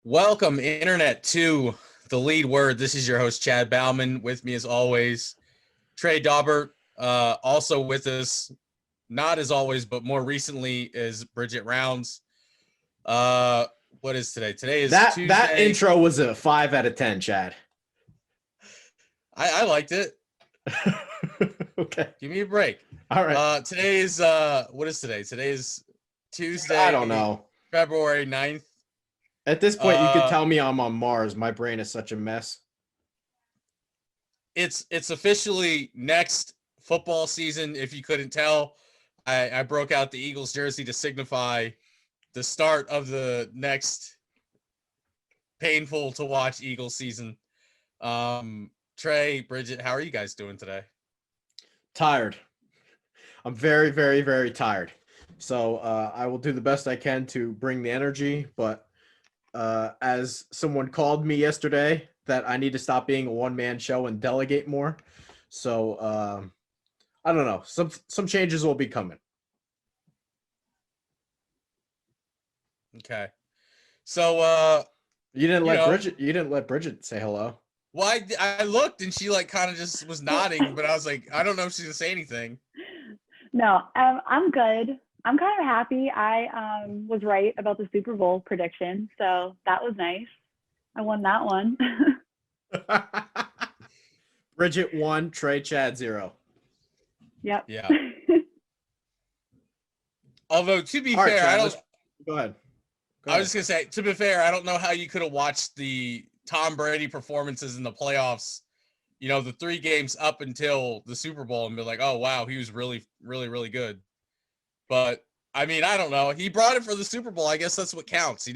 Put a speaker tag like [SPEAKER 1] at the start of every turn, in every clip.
[SPEAKER 1] Welcome, Internet, to the lead word. This is your host, Chad Bauman. With me, as always, Trey Daubert. Also with us, not as always, but more recently, is Bridget Rounds. Uh, what is today? Today is
[SPEAKER 2] That
[SPEAKER 1] Tuesday.
[SPEAKER 2] intro was a 5 out of 10, Chad.
[SPEAKER 1] I liked it.
[SPEAKER 2] Okay.
[SPEAKER 1] Give me a break.
[SPEAKER 2] All right.
[SPEAKER 1] Today is what is today? Today is Tuesday,
[SPEAKER 2] I don't know.
[SPEAKER 1] February 9th.
[SPEAKER 2] At this point, you could tell me I'm on Mars. My brain is such a mess.
[SPEAKER 1] It's officially next football season. If you couldn't tell, I broke out the Eagles jersey to signify the start of the next painful to watch Eagles season. Trey, Bridget, how are you guys doing today?
[SPEAKER 2] Tired. I'm very, very, very tired. So I will do the best I can to bring the energy. But as someone called me yesterday, that I need to stop being a one-man show and delegate more. So I don't know. Some changes will be coming.
[SPEAKER 1] Okay. So
[SPEAKER 2] You didn't let Bridget say hello.
[SPEAKER 1] well, I looked and she like kind of just was nodding, but I was like, I don't know if she's gonna say anything.
[SPEAKER 3] No, I'm good. I'm kind of happy. I was right about the Super Bowl prediction, so that was nice. I won that one.
[SPEAKER 2] Bridget 1, Trey Chad 0.
[SPEAKER 3] Yep.
[SPEAKER 1] Yeah. Although to be
[SPEAKER 2] All right,
[SPEAKER 1] fair,
[SPEAKER 2] Chad,
[SPEAKER 1] I don't.
[SPEAKER 2] Go ahead.
[SPEAKER 1] I was just gonna say, to be fair, I don't know how you could have watched the Tom Brady performances in the playoffs. You know, the 3 games up until the Super Bowl, and be like, oh wow, he was really, really, really good. But I mean, I don't know. He brought it for the Super Bowl. I guess that's what counts.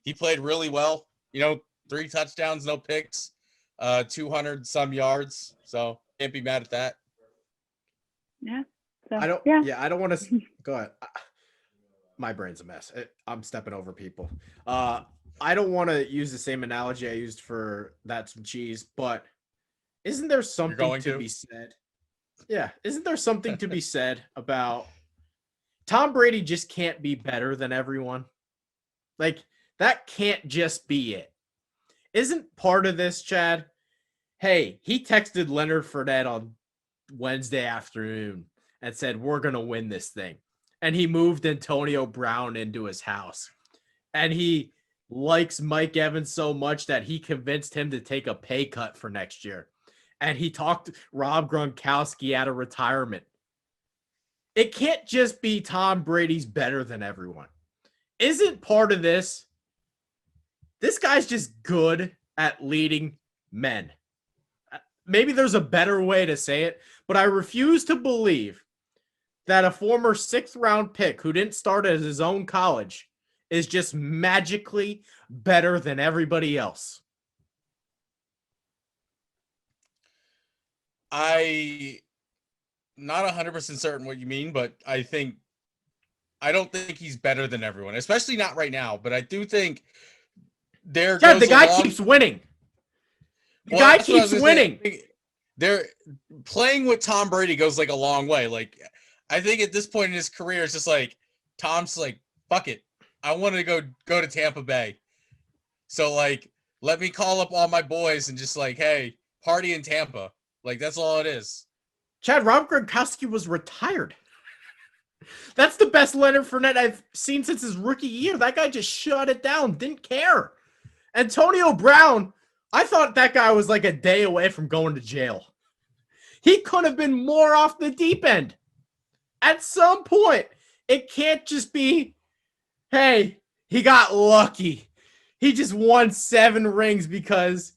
[SPEAKER 1] He played really well. You know, 3 touchdowns, no picks, 200 some yards. So can't be mad at that.
[SPEAKER 3] Yeah. So,
[SPEAKER 2] I don't.
[SPEAKER 3] Yeah.
[SPEAKER 2] I don't want to. Go ahead. My brain's a mess. I'm stepping over people. I don't want to use the same analogy I used for That's Some Cheese, but isn't there something to be said? Yeah, isn't there something to be said about Tom Brady just can't be better than everyone? Like, that can't just be it. Isn't part of this, Chad? Hey, he texted Leonard Fournette on Wednesday afternoon and said, we're going to win this thing. And he moved Antonio Brown into his house. And he likes Mike Evans so much that he convinced him to take a pay cut for next year. And he talked Rob Gronkowski out of retirement. It can't just be Tom Brady's better than everyone. Isn't part of this guy's just good at leading men. Maybe there's a better way to say it, but I refuse to believe that a former 6th round pick who didn't start at his own college is just magically better than everybody else.
[SPEAKER 1] I not 100% certain what you mean, but I don't think he's better than everyone, especially not right now. But I do think the
[SPEAKER 2] guy keeps winning. The guy keeps winning.
[SPEAKER 1] They're playing with Tom Brady goes like a long way. Like, I think at this point in his career, it's just like Tom's like, fuck it, I want to go to Tampa Bay. So like, let me call up all my boys and just like, hey, party in Tampa. Like, that's all it is.
[SPEAKER 2] Chad, Rob Gronkowski was retired. That's the best Leonard Fournette I've seen since his rookie year. That guy just shut it down, didn't care. Antonio Brown, I thought that guy was like a day away from going to jail. He could have been more off the deep end. At some point, it can't just be, hey, he got lucky. He just won 7 rings because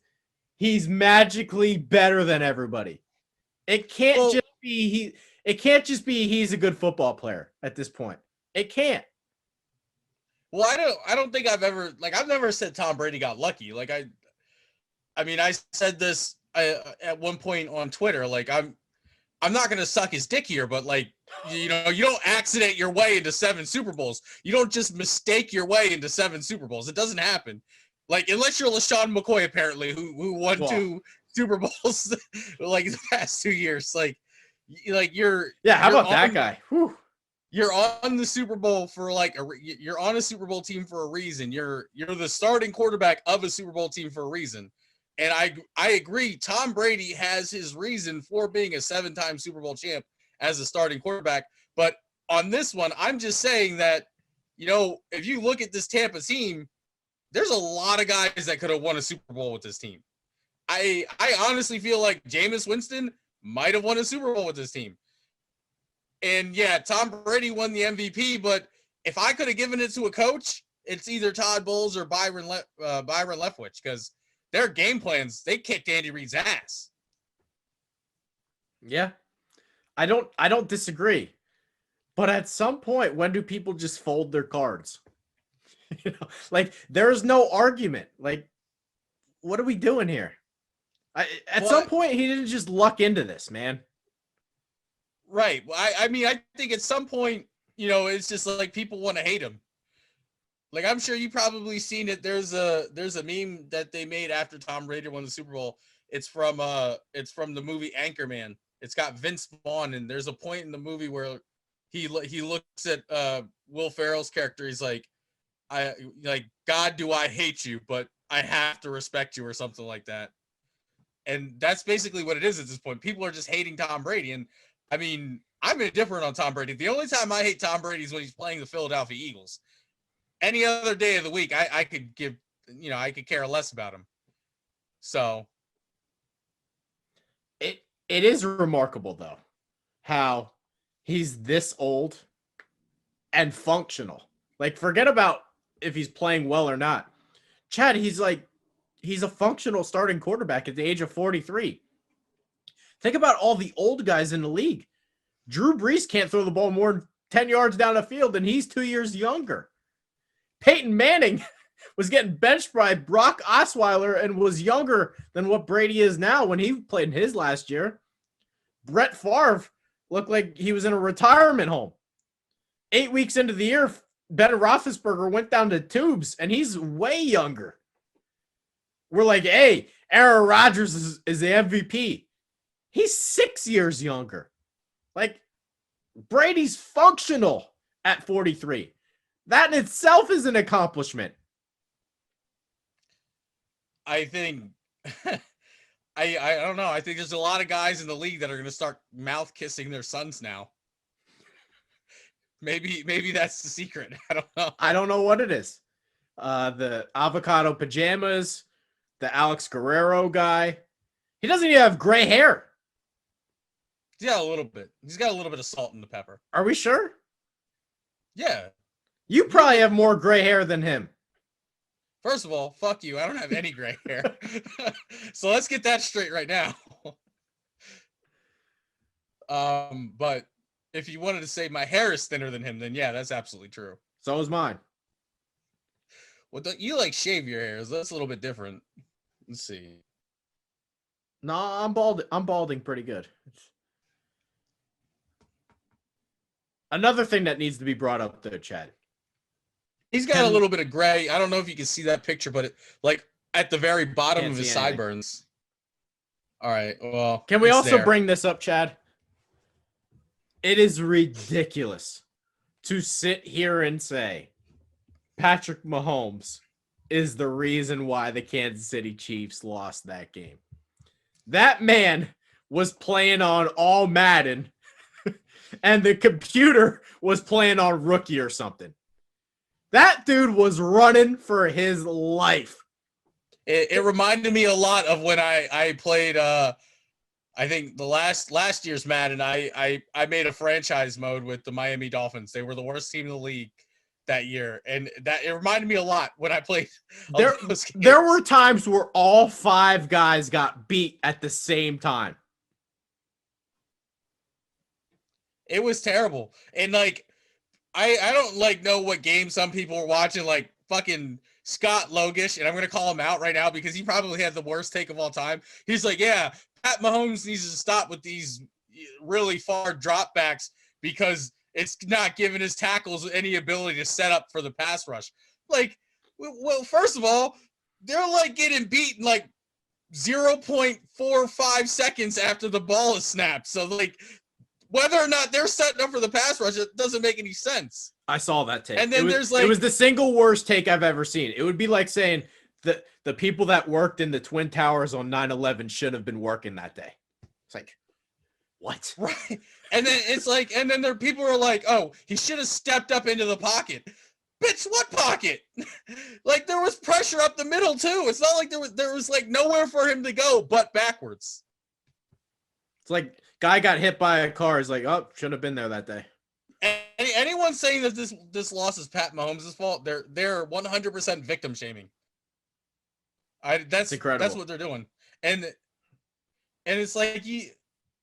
[SPEAKER 2] he's magically better than everybody. It can't just be he's a good football player at this point. It can't.
[SPEAKER 1] Well, I don't think I've never said Tom Brady got lucky. Like I mean, I said this at one point on Twitter. Like, I'm not going to suck his dick here, but like, you know, you don't accident your way into 7 Super Bowls. You don't just mistake your way into 7 Super Bowls. It doesn't happen. Like, unless you're LaShawn McCoy, apparently, who won 2 Super Bowls like the past 2 years. Like you're
[SPEAKER 2] how about that guy? Whew.
[SPEAKER 1] you're on the Super Bowl for you're on a Super Bowl team for a reason. You're the starting quarterback of a Super Bowl team for a reason. And I agree. Tom Brady has his reason for being a 7-time Super Bowl champ as a starting quarterback. But on this one, I'm just saying that, if you look at this Tampa team, there's a lot of guys that could have won a Super Bowl with this team. I honestly feel like Jameis Winston might have won a Super Bowl with this team. And yeah, Tom Brady won the MVP, but if I could have given it to a coach, it's either Todd Bowles or Byron Leftwich, because their game plans, they kicked Andy Reid's ass.
[SPEAKER 2] Yeah. I don't disagree. But at some point, when do people just fold their cards? There's no argument. What are we doing here? At some point, he didn't just luck into this, man.
[SPEAKER 1] Right. I mean, I think at some point, it's just like people want to hate him. I'm sure you probably seen it. There's a meme that they made after Tom Brady won the Super Bowl. It's from the movie Anchorman. It's got Vince Vaughn, and there's a point in the movie where he looks at Will Ferrell's character. He's like, God, do I hate you, but I have to respect you, or something like that. And that's basically what it is at this point. People are just hating Tom Brady. And I mean, I'm indifferent on Tom Brady. The only time I hate Tom Brady is when he's playing the Philadelphia Eagles. Any other day of the week, I could give, I could care less about him. So
[SPEAKER 2] it is remarkable though, how he's this old and functional. Forget about if he's playing well or not. Chad, he's a functional starting quarterback at the age of 43. Think about all the old guys in the league. Drew Brees can't throw the ball more than 10 yards down the field, and he's 2 years younger. Peyton Manning was getting benched by Brock Osweiler and was younger than what Brady is now when he played in his last year. Brett Favre looked like he was in a retirement home. 8 weeks into the year, Ben Roethlisberger went down to tubes, and he's way younger. We're like, hey, Aaron Rodgers is the MVP. He's 6 years younger. Brady's functional at 43. That in itself is an accomplishment.
[SPEAKER 1] I think, I don't know. I think there's a lot of guys in the league that are going to start mouth kissing their sons now. Maybe that's the secret. I don't know.
[SPEAKER 2] I don't know what it is. The avocado pajamas, the Alex Guerrero guy. He doesn't even have gray hair.
[SPEAKER 1] He's got a little bit. He's got a little bit of salt in the pepper.
[SPEAKER 2] Are we sure?
[SPEAKER 1] Yeah.
[SPEAKER 2] You probably have more gray hair than him.
[SPEAKER 1] First of all, fuck you. I don't have any gray hair. So let's get that straight right now. But if you wanted to say my hair is thinner than him, then yeah, that's absolutely true.
[SPEAKER 2] So is mine.
[SPEAKER 1] Well, you shave your hair. That's a little bit different. Let's see.
[SPEAKER 2] No, I'm bald. I'm balding pretty good. Another thing that needs to be brought up there, Chad.
[SPEAKER 1] He's got a little bit of gray. I don't know if you can see that picture, but at the very bottom of his sideburns. All right. Well,
[SPEAKER 2] can we also bring this up, Chad? It is ridiculous to sit here and say Patrick Mahomes is the reason why the Kansas City Chiefs lost that game. That man was playing on all Madden and the computer was playing on Rookie or something. That dude was running for his life.
[SPEAKER 1] It reminded me a lot of when I played I think the last year's Madden. I made a franchise mode with the Miami Dolphins. They were the worst team in the league that year, and that it reminded me a lot when I played.
[SPEAKER 2] There were times where all 5 guys got beat at the same time.
[SPEAKER 1] It was terrible, and I don't know what game some people were watching, fucking Scott Logish, and I'm gonna call him out right now because he probably had the worst take of all time. He's like, yeah, Pat Mahomes needs to stop with these really far dropbacks because it's not giving his tackles any ability to set up for the pass rush. Well, first of all, they're getting beaten 0.45 seconds after the ball is snapped. So whether or not they're setting up for the pass rush, it doesn't make any sense.
[SPEAKER 2] I saw that take.
[SPEAKER 1] And then
[SPEAKER 2] it was the single worst take I've ever seen. It would be like saying the people that worked in the Twin Towers on 9/11 should have been working that day. It's like, what?
[SPEAKER 1] Right. And then it's like, and then there people are like, oh, he should have stepped up into the pocket. Bitch, what pocket? Like there was pressure up the middle too. It's not like there was like nowhere for him to go but backwards.
[SPEAKER 2] It's like guy got hit by a car. Is like, oh, should have been there that day.
[SPEAKER 1] Anyone saying that this loss is Pat Mahomes' fault, they're 100% victim shaming. That's incredible. That's what they're doing. And it's like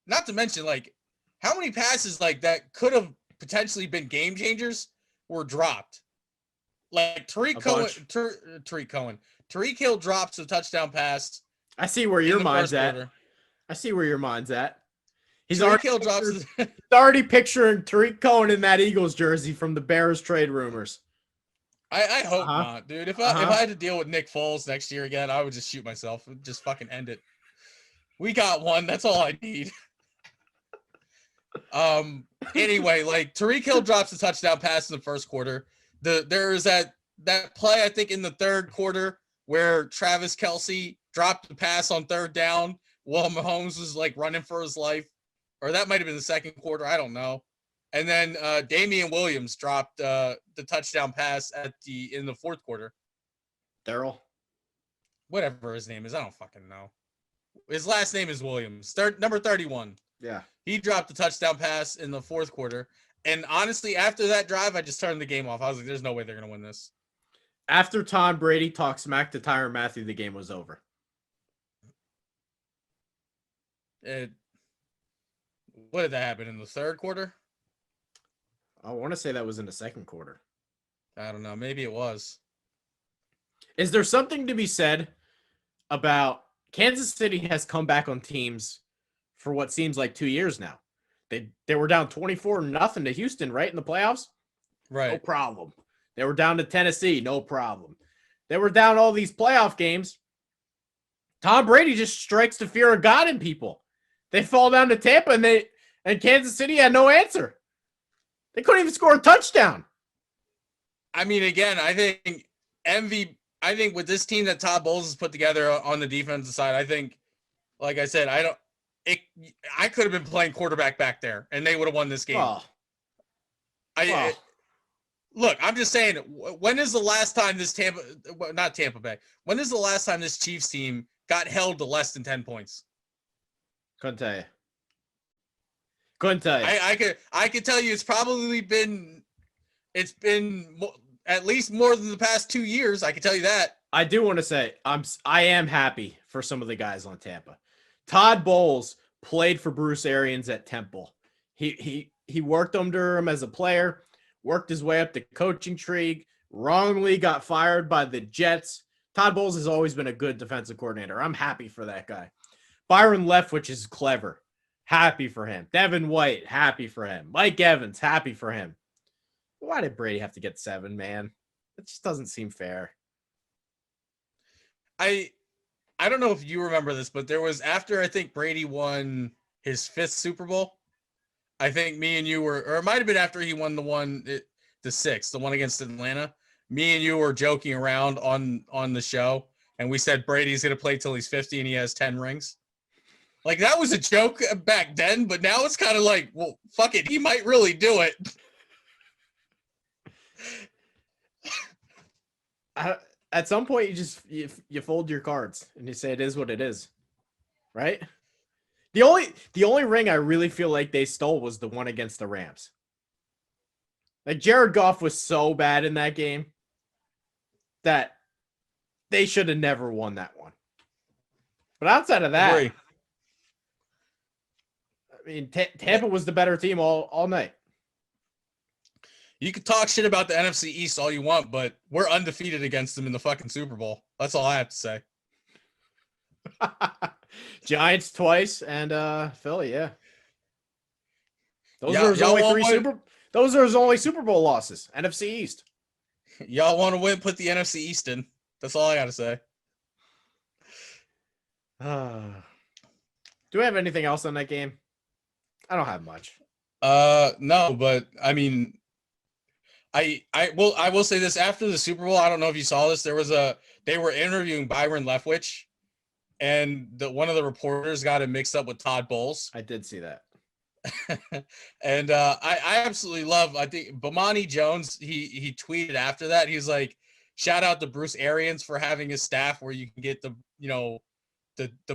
[SPEAKER 1] not to mention like how many passes like that could have potentially been game changers were dropped. Like Tariq Hill drops a touchdown pass.
[SPEAKER 2] I see where your mind's at. I see where your mind's at. He's already picturing Tariq Cohen in that Eagles jersey from the Bears trade rumors.
[SPEAKER 1] I hope not, dude. If I had to deal with Nick Foles next year again, I would just shoot myself. Just fucking end it. We got one. That's all I need. Anyway, like Tariq Hill drops a touchdown pass in the first quarter. There's that play, I think, in the third quarter where Travis Kelce dropped the pass on third down while Mahomes was like running for his life. Or that might have been the second quarter. I don't know. And then Damian Williams dropped the touchdown pass in the fourth quarter.
[SPEAKER 2] Darryl?
[SPEAKER 1] Whatever his name is. I don't fucking know. His last name is Williams. Number 31.
[SPEAKER 2] Yeah.
[SPEAKER 1] He dropped the touchdown pass in the fourth quarter. And honestly, after that drive, I just turned the game off. I was like, there's no way they're going to win this.
[SPEAKER 2] After Tom Brady talked smack to Tyrann Mathieu, the game was over.
[SPEAKER 1] What did that happen in the third quarter?
[SPEAKER 2] I want to say that was in the second quarter.
[SPEAKER 1] I don't know. Maybe it was.
[SPEAKER 2] Is there something to be said about Kansas City has come back on teams for what seems like 2 years now? They were down 24-0 to Houston, right, in the playoffs?
[SPEAKER 1] Right.
[SPEAKER 2] No problem. They were down to Tennessee. No problem. They were down all these playoff games. Tom Brady just strikes the fear of God in people. They fall down to Tampa, and Kansas City had no answer. They couldn't even score a touchdown.
[SPEAKER 1] I mean, again, I think with this team that Todd Bowles has put together on the defensive side, I think, like I said, I could have been playing quarterback back there, and they would have won this game. Look, I'm just saying, when is the last time this when is the last time this Chiefs team got held to less than 10 points?
[SPEAKER 2] Couldn't tell you.
[SPEAKER 1] I could tell you it's been at least more than the past 2 years. I can tell you that.
[SPEAKER 2] I do want to say I am happy for some of the guys on Tampa. Todd Bowles played for Bruce Arians at Temple. He worked under him as a player, worked his way up the coaching tree, wrongly got fired by the Jets. Todd Bowles has always been a good defensive coordinator. I'm happy for that guy. Byron Leftwich is clever. Happy for him. Devin White, happy for him. Mike Evans, happy for him. Why did Brady have to get 7, man? It just doesn't seem fair.
[SPEAKER 1] I don't know if you remember this, but there was after I think Brady won his 5th Super Bowl. I think me and you were, or it might have been after he won the 6th, the one against Atlanta. Me and you were joking around on the show, and we said Brady's going to play till he's 50 and he has 10 rings. Like, that was a joke back then, but now it's kind of like, well, fuck it, he might really do it.
[SPEAKER 2] At some point, you fold your cards and you say it is what it is, right? The only ring I really feel like they stole was the one against the Rams. Like, Jared Goff was so bad in that game that they should have never won that one. But outside of that, I mean, Tampa was the better team all night.
[SPEAKER 1] You can talk shit about the NFC East all you want, but we're undefeated against them in the fucking Super Bowl. That's all I have to say.
[SPEAKER 2] Giants twice and Philly, yeah. Those are his only Super Bowl losses. NFC East.
[SPEAKER 1] Y'all want to win? Put the NFC East in. That's all I got to say.
[SPEAKER 2] Do we have anything else on that game? I don't have much.
[SPEAKER 1] No, but I mean, I will say this after the Super Bowl. I don't know if you saw this. They were interviewing Byron Leftwich, and one of the reporters got him mixed up with Todd Bowles.
[SPEAKER 2] I did see that.
[SPEAKER 1] And I absolutely love. I think Bomani Jones. He tweeted after that. He's like, shout out to Bruce Arians for having his staff where you can get the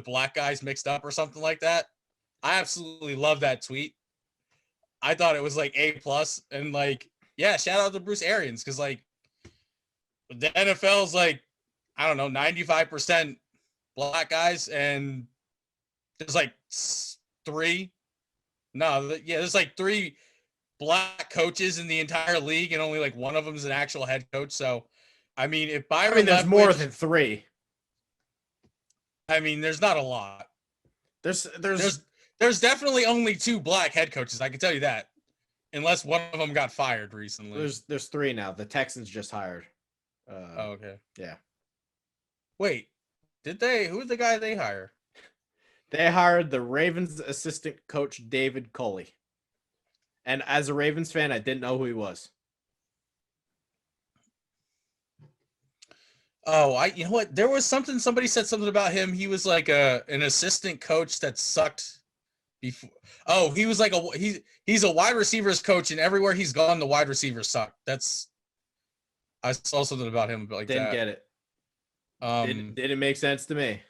[SPEAKER 1] black guys mixed up or something like that. I absolutely love that tweet. I thought it was like A+, and like, yeah, shout out to Bruce Arians, because like the NFL's like, I don't know, 95% black guys, and there's like there's like 3 black coaches in the entire league, and only like one of them is an actual head coach. So, I mean, if Byron,
[SPEAKER 2] there's more than 3.
[SPEAKER 1] I mean, there's not a lot. There's definitely only 2 black head coaches. I can tell you that, unless one of them got fired recently.
[SPEAKER 2] There's 3 now. The Texans just hired.
[SPEAKER 1] Okay.
[SPEAKER 2] Yeah.
[SPEAKER 1] Wait, did they? Who's the guy they hire?
[SPEAKER 2] They hired the Ravens assistant coach David Culley, and as a Ravens fan, I didn't know who he was.
[SPEAKER 1] Oh, you know what? There was somebody said something about him. He was like an assistant coach that sucked before. Oh, he was like he's a wide receivers coach, and everywhere he's gone, the wide receivers suck. I saw something about him like
[SPEAKER 2] Didn't
[SPEAKER 1] that.
[SPEAKER 2] get it. Didn't make sense to me.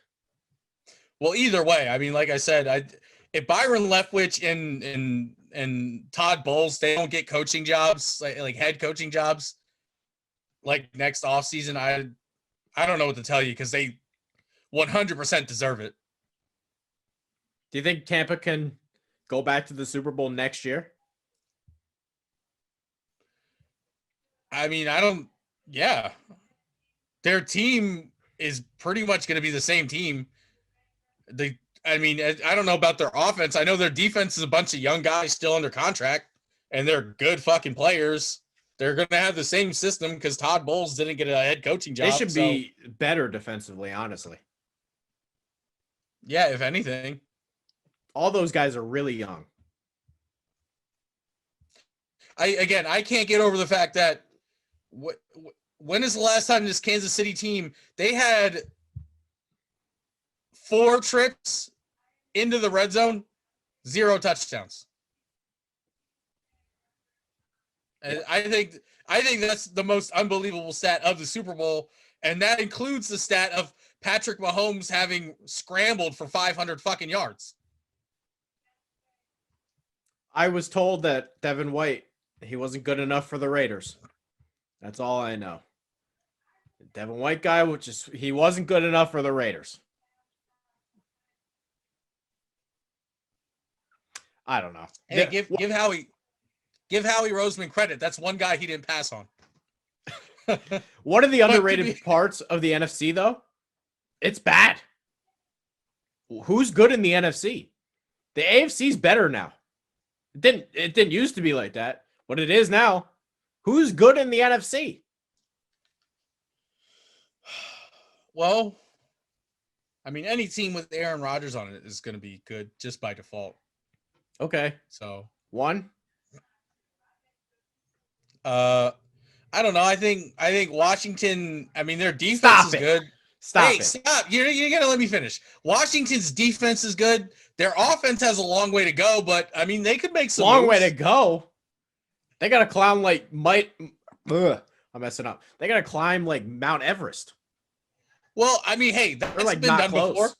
[SPEAKER 1] Well, either way, I mean, like I said, if Byron Leftwich and Todd Bowles, they don't get coaching jobs, like head coaching jobs, like next offseason, I don't know what to tell you, because they 100% deserve it.
[SPEAKER 2] Do you think Tampa can go back to the Super Bowl next year?
[SPEAKER 1] I mean, yeah. Their team is pretty much going to be the same team. I mean, I don't know about their offense. I know their defense is a bunch of young guys still under contract, and they're good fucking players. They're going to have the same system because Todd Bowles didn't get a head coaching job.
[SPEAKER 2] They should be better defensively, honestly.
[SPEAKER 1] Yeah, if anything.
[SPEAKER 2] All those guys are really young.
[SPEAKER 1] I can't get over the fact that when is the last time this Kansas City team, they had 4 trips into the red zone, 0 touchdowns. And I think that's the most unbelievable stat of the Super Bowl, and that includes the stat of Patrick Mahomes having scrambled for 500 fucking yards.
[SPEAKER 2] I was told that Devin White, he wasn't good enough for the Raiders. That's all I know. The Devin White guy, he wasn't good enough for the Raiders. I don't know.
[SPEAKER 1] Hey, give Howie Roseman credit. That's one guy he didn't pass on.
[SPEAKER 2] One of the underrated parts of the NFC, though, it's bad. Who's good in the NFC? The AFC's better now. It didn't used to be like that, but it is now. Who's good in the NFC?
[SPEAKER 1] Well, I mean, any team with Aaron Rodgers on it is going to be good just by default.
[SPEAKER 2] Okay.
[SPEAKER 1] So
[SPEAKER 2] one.
[SPEAKER 1] I don't know. I think Washington. I mean, their defense is good.
[SPEAKER 2] Stop.
[SPEAKER 1] You're gonna let me finish. Washington's defense is good. Their offense has a long way to go, but I mean, they could make some
[SPEAKER 2] long
[SPEAKER 1] moves.
[SPEAKER 2] way to go. They got to climb like I'm messing up. They got to climb like Mount Everest.
[SPEAKER 1] Well, I mean, hey, that's
[SPEAKER 2] like
[SPEAKER 1] been done
[SPEAKER 2] close.
[SPEAKER 1] before.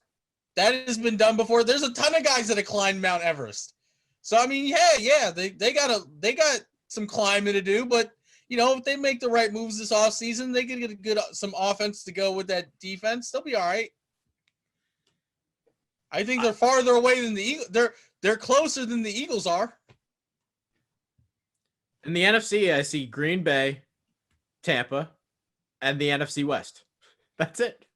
[SPEAKER 1] That has been done before. There's a ton of guys that have climbed Mount Everest. So I mean, yeah, they got some climbing to do, but you know, if they make the right moves this offseason, they can get some offense to go with that defense. They'll be all right. I think they're farther away than the Eagles. They're closer than the Eagles are.
[SPEAKER 2] In the NFC, I see Green Bay, Tampa, and the NFC West. That's it.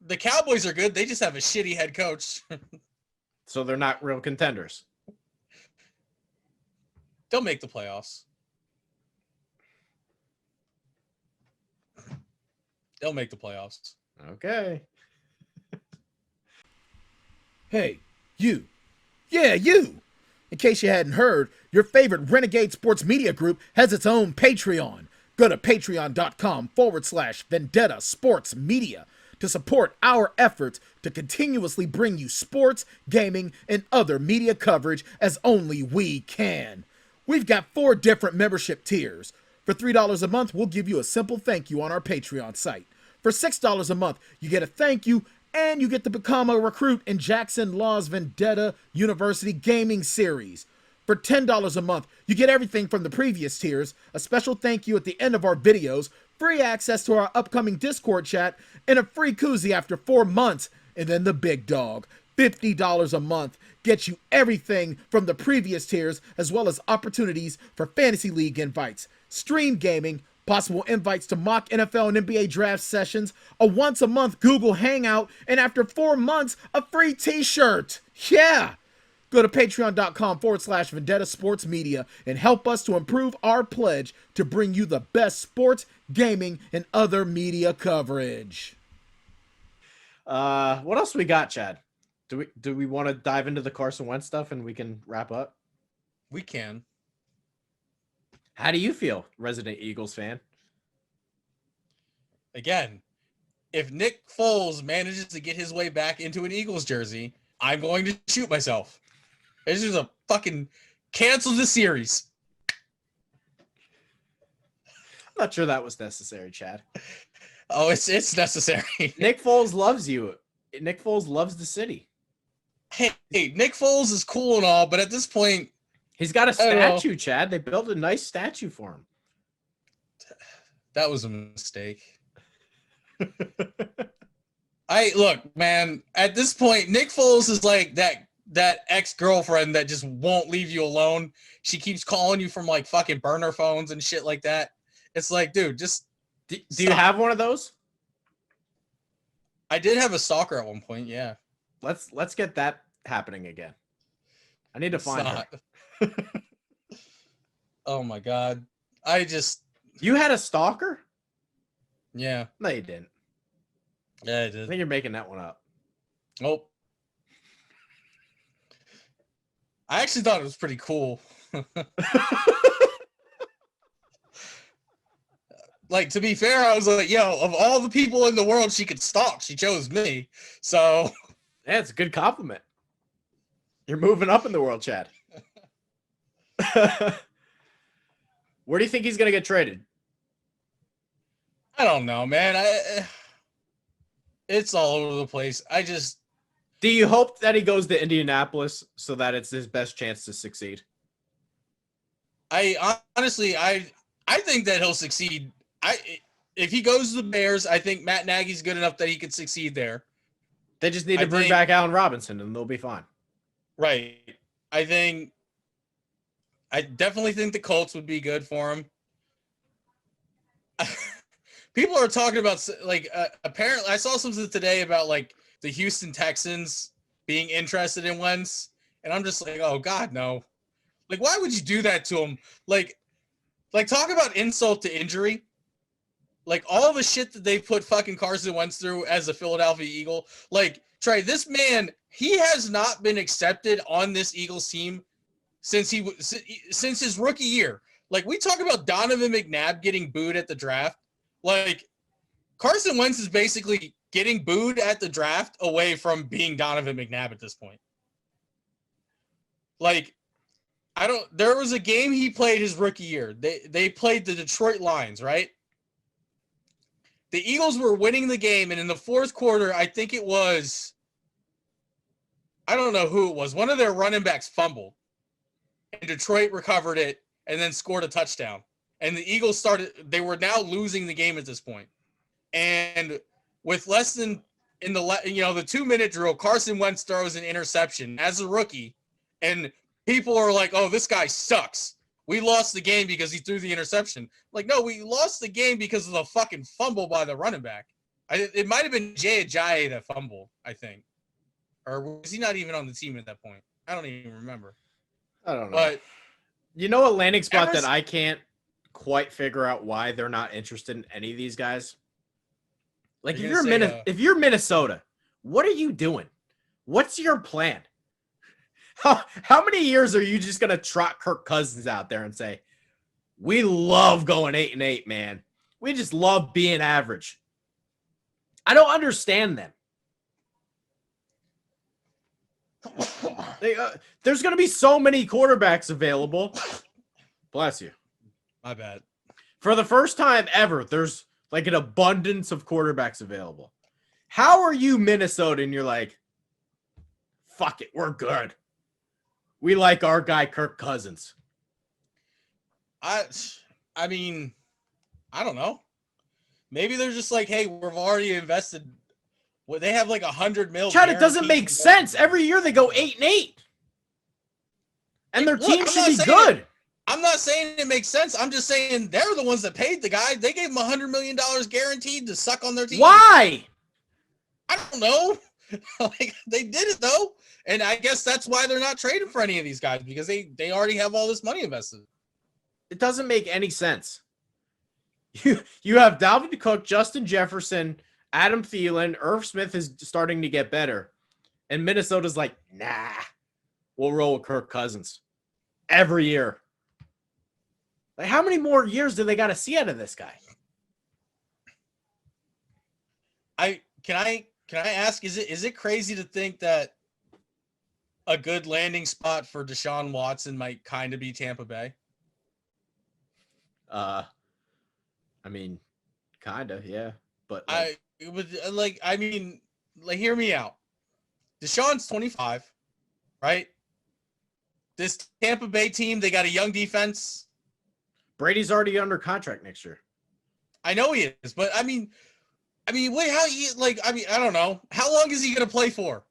[SPEAKER 1] The Cowboys are good. They just have a shitty head coach.
[SPEAKER 2] So they're not real contenders.
[SPEAKER 1] They'll make the playoffs. They'll make the playoffs.
[SPEAKER 2] Okay.
[SPEAKER 4] Hey, you. Yeah, you. In case you hadn't heard, your favorite Renegade Sports Media Group has its own Patreon. Go to patreon.com/Vendetta Sports Media to support our efforts to continuously bring you sports, gaming, and other media coverage as only we can. We've got 4 different membership tiers. For $3 a month, we'll give you a simple thank you on our Patreon site. For $6 a month, you get a thank you and you get to become a recruit in Jackson Law's Vendetta University Gaming Series. For $10 a month, you get everything from the previous tiers, a special thank you at the end of our videos, free access to our upcoming Discord chat, and a free koozie after 4 months. And then the big dog, $50 a month, gets you everything from the previous tiers, as well as opportunities for Fantasy League invites, stream gaming, possible invites to mock NFL and NBA draft sessions, a once-a-month Google Hangout, and after 4 months, a free t-shirt. Yeah! Go to patreon.com/Vendetta Sports Media and help us to improve our pledge to bring you the best sports, gaming, and other media coverage.
[SPEAKER 2] What else we got, Chad? Do we want to dive into the Carson Wentz stuff and we can wrap up?
[SPEAKER 1] We can.
[SPEAKER 2] How do you feel, resident Eagles fan?
[SPEAKER 1] Again, if Nick Foles manages to get his way back into an Eagles jersey, I'm going to shoot myself. This is a fucking cancel the series.
[SPEAKER 2] I'm not sure that was necessary, Chad.
[SPEAKER 1] Oh, it's necessary.
[SPEAKER 2] Nick Foles loves you. Nick Foles loves the city.
[SPEAKER 1] Hey, Nick Foles is cool and all, but at this point,
[SPEAKER 2] he's got a statue, Chad. They built a nice statue for him.
[SPEAKER 1] That was a mistake. Look, man, at this point, Nick Foles is like that ex-girlfriend that just won't leave you alone. She keeps calling you from like fucking burner phones and shit like that. It's like, dude, just
[SPEAKER 2] do you have one of those?
[SPEAKER 1] I did have a stalker at one point, yeah.
[SPEAKER 2] Let's get that happening again. I need to find her.
[SPEAKER 1] Oh my god.
[SPEAKER 2] You had a stalker?
[SPEAKER 1] Yeah.
[SPEAKER 2] No, you didn't.
[SPEAKER 1] Yeah, I did.
[SPEAKER 2] I think you're making that one up.
[SPEAKER 1] Oh. I actually thought it was pretty cool. Like, to be fair, I was like, yo, of all the people in the world she could stalk, she chose me. So
[SPEAKER 2] yeah, it's a good compliment. You're moving up in the world, Chad. Where do you think he's going to get traded?
[SPEAKER 1] I don't know, man. It's all over the place.
[SPEAKER 2] Do you hope that he goes to Indianapolis so that it's his best chance to succeed?
[SPEAKER 1] Honestly, I think that he'll succeed. If he goes to the Bears, I think Matt Nagy's good enough that he could succeed there.
[SPEAKER 2] They just need to bring back Allen Robinson and they'll be fine.
[SPEAKER 1] Right. I definitely think the Colts would be good for him. People are talking about, like, apparently, I saw something today about, like, the Houston Texans being interested in Wentz, and I'm just like, oh, God, no. Like, why would you do that to him? Like, talk about insult to injury. Like, all the shit that they put fucking Carson Wentz through as a Philadelphia Eagle. Like, Trey, this man, he has not been accepted on this Eagles team since his rookie year. Like, we talk about Donovan McNabb getting booed at the draft. Like, Carson Wentz is basically getting booed at the draft away from being Donovan McNabb at this point. Like, there was a game he played his rookie year. They played the Detroit Lions, right? The Eagles were winning the game, and in the fourth quarter, I think it was, I don't know who it was. One of their running backs fumbled, and Detroit recovered it and then scored a touchdown. And the Eagles they were now losing the game at this point. And with less than, the 2-minute drill, Carson Wentz throws an interception as a rookie, and people are like, oh, this guy sucks. We lost the game because he threw the interception. Like, no, we lost the game because of the fucking fumble by the running back. It might have been Jay Ajayi that fumbled, I think. Or was he not even on the team at that point? I don't even remember.
[SPEAKER 2] I don't know.
[SPEAKER 1] But
[SPEAKER 2] you know a landing spot that I can't quite figure out why they're not interested in any of these guys? Like, if you're Minnesota, what are you doing? What's your plan? How many years are you just gonna trot Kirk Cousins out there and say, we love going 8-8, man. We just love being average. I don't understand them. There's going to be so many quarterbacks available. Bless you.
[SPEAKER 1] My bad.
[SPEAKER 2] For the first time ever, there's like an abundance of quarterbacks available. How are you Minnesota and you're like, fuck it, we're good. We like our guy Kirk Cousins.
[SPEAKER 1] I mean, I don't know. Maybe they're just like, hey, we've already invested. Well, they have like $100 million.
[SPEAKER 2] Chad, it doesn't make sense. Every year they go 8-8. And their team should be good.
[SPEAKER 1] I'm not saying it makes sense. I'm just saying they're the ones that paid the guy. They gave him $100 million guaranteed to suck on their team.
[SPEAKER 2] Why?
[SPEAKER 1] I don't know. Like, they did it though. And I guess that's why they're not trading for any of these guys, because they already have all this money invested.
[SPEAKER 2] It doesn't make any sense. You have Dalvin Cook, Justin Jefferson, Adam Thielen, Irv Smith is starting to get better. And Minnesota's like, nah, we'll roll with Kirk Cousins every year. Like, how many more years do they got to see out of this guy?
[SPEAKER 1] Can I ask, is it crazy to think that a good landing spot for Deshaun Watson might kind of be Tampa Bay?
[SPEAKER 2] I mean, kind of, yeah. But
[SPEAKER 1] hear me out. Deshaun's 25, right? This Tampa Bay team, they got a young defense.
[SPEAKER 2] Brady's already under contract next year.
[SPEAKER 1] I know he is, but I don't know. How long is he going to play for?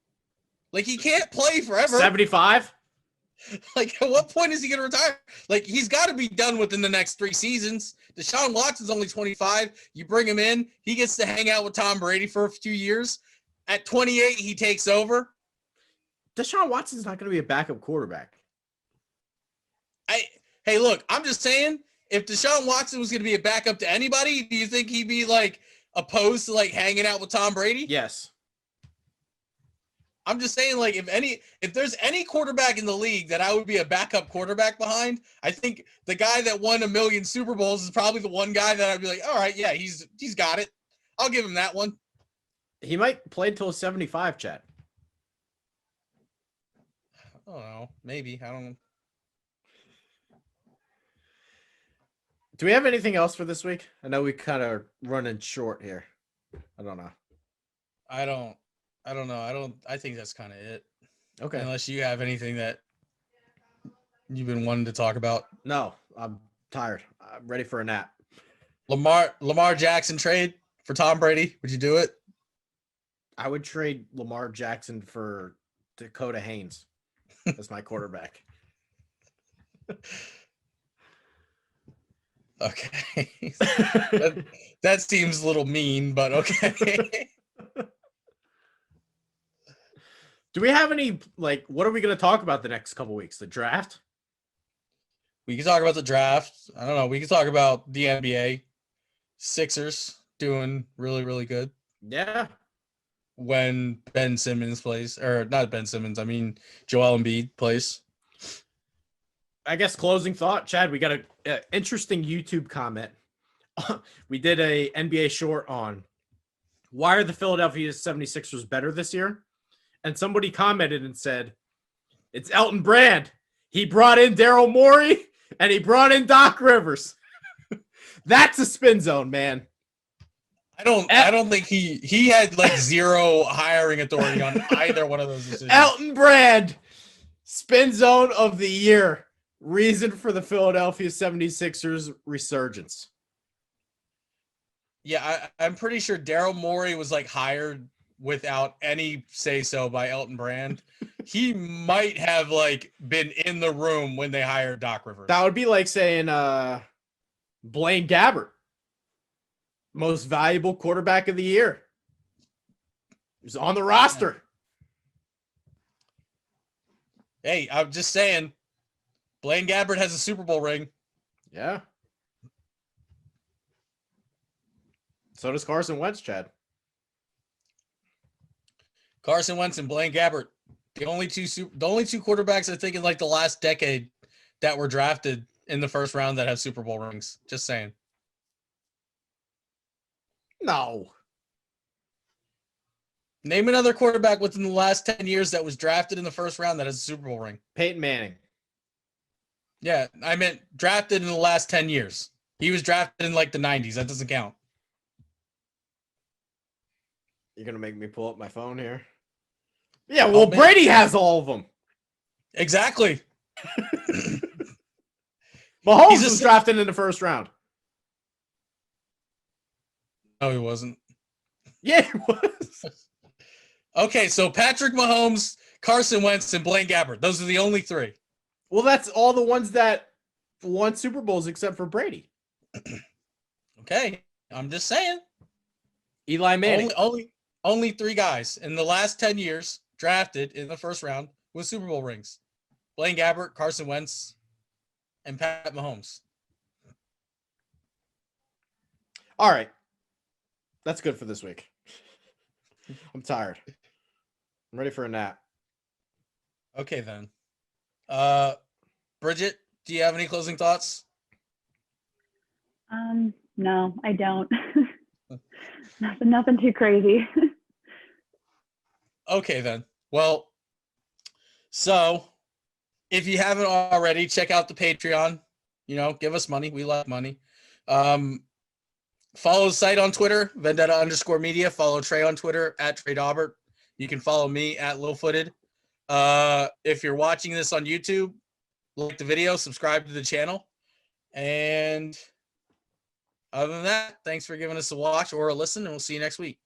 [SPEAKER 1] Like, he can't play forever.
[SPEAKER 2] 75?
[SPEAKER 1] Like, at what point is he going to retire? Like, he's got to be done within the next 3 seasons. Deshaun Watson's only 25. You bring him in. He gets to hang out with Tom Brady for a few years. At 28, he takes over.
[SPEAKER 2] Deshaun Watson's not going to be a backup quarterback.
[SPEAKER 1] Hey, look, I'm just saying, if Deshaun Watson was going to be a backup to anybody, do you think he'd be, like, opposed to, like, hanging out with Tom Brady?
[SPEAKER 2] Yes.
[SPEAKER 1] I'm just saying, like, if there's any quarterback in the league that I would be a backup quarterback behind, I think the guy that won 1 million Super Bowls is probably the one guy that I'd be like, all right, yeah, he's got it. I'll give him that one.
[SPEAKER 2] He might play until 75, Chad.
[SPEAKER 1] I don't know. Maybe. I don't know.
[SPEAKER 2] Do we have anything else for this week? I know we kind of running short here. I don't know.
[SPEAKER 1] I don't know. I think that's kind of it.
[SPEAKER 2] Okay.
[SPEAKER 1] Unless you have anything that you've been wanting to talk about.
[SPEAKER 2] No, I'm tired. I'm ready for a nap.
[SPEAKER 1] Lamar Jackson trade for Tom Brady. Would you do it?
[SPEAKER 2] I would trade Lamar Jackson for Dakota Haynes as my quarterback.
[SPEAKER 1] Okay. that seems a little mean, but okay.
[SPEAKER 2] Do we have any, like, what are we going to talk about the next couple weeks? The draft?
[SPEAKER 1] We can talk about the draft. I don't know. We can talk about the NBA. Sixers doing really, really good.
[SPEAKER 2] Yeah.
[SPEAKER 1] When Ben Simmons plays, or not Ben Simmons, I mean Joel Embiid plays.
[SPEAKER 2] I guess closing thought, Chad, we got an interesting YouTube comment. We did a NBA short on why are the Philadelphia 76ers better this year? And somebody commented and said, it's Elton Brand. He brought in Daryl Morey and he brought in Doc Rivers. That's a spin zone, man.
[SPEAKER 1] I don't think he had like zero hiring authority on either one of those decisions.
[SPEAKER 2] Elton Brand, spin zone of the year. Reason for the Philadelphia 76ers resurgence.
[SPEAKER 1] Yeah, I'm pretty sure Daryl Morey was like hired without any say so by Elton Brand. He might have like been in the room when they hired Doc Rivers.
[SPEAKER 2] That would be like saying Blaine Gabbert, most valuable quarterback of the year. He's on the roster.
[SPEAKER 1] Hey, I'm just saying, Blaine Gabbert has a Super Bowl ring.
[SPEAKER 2] Yeah. So does Carson Wentz, Chad.
[SPEAKER 1] Carson Wentz and Blaine Gabbert The only two quarterbacks I think in like the last decade that were drafted in the first round that have Super Bowl rings. Just saying.
[SPEAKER 2] No.
[SPEAKER 1] Name another quarterback within the last 10 years that was drafted in the first round that has a Super Bowl ring.
[SPEAKER 2] Peyton Manning.
[SPEAKER 1] Yeah, I meant drafted in the last 10 years. He was drafted in like the 90s. That doesn't count.
[SPEAKER 2] You're going to make me pull up my phone here? Yeah, well, Brady has all of them.
[SPEAKER 1] Exactly.
[SPEAKER 2] Mahomes was drafted in the first round.
[SPEAKER 1] No, he wasn't.
[SPEAKER 2] Yeah, he was.
[SPEAKER 1] Okay, so Patrick Mahomes, Carson Wentz, and Blaine Gabbert. Those are the only three.
[SPEAKER 2] Well, that's all the ones that won Super Bowls except for Brady.
[SPEAKER 1] Okay, I'm just saying.
[SPEAKER 2] Eli Manning.
[SPEAKER 1] Only three guys in the last 10 years drafted in the first round with Super Bowl rings. Blaine Gabbert, Carson Wentz, and Pat Mahomes.
[SPEAKER 2] All right. That's good for this week. I'm tired. I'm ready for a nap.
[SPEAKER 1] Okay, then. Bridget, do you have any closing thoughts?
[SPEAKER 3] No, I don't. Nothing too crazy.
[SPEAKER 1] Okay, then. Well, so if you haven't already, check out the Patreon. Give us money. We like money. Follow the site on Twitter, Vendetta_media. Follow Trey on Twitter @TreyDaubert. You can follow me @LilFooted. If you're watching this on YouTube, like the video, subscribe to the channel. And other than that, thanks for giving us a watch or a listen, and we'll see you next week.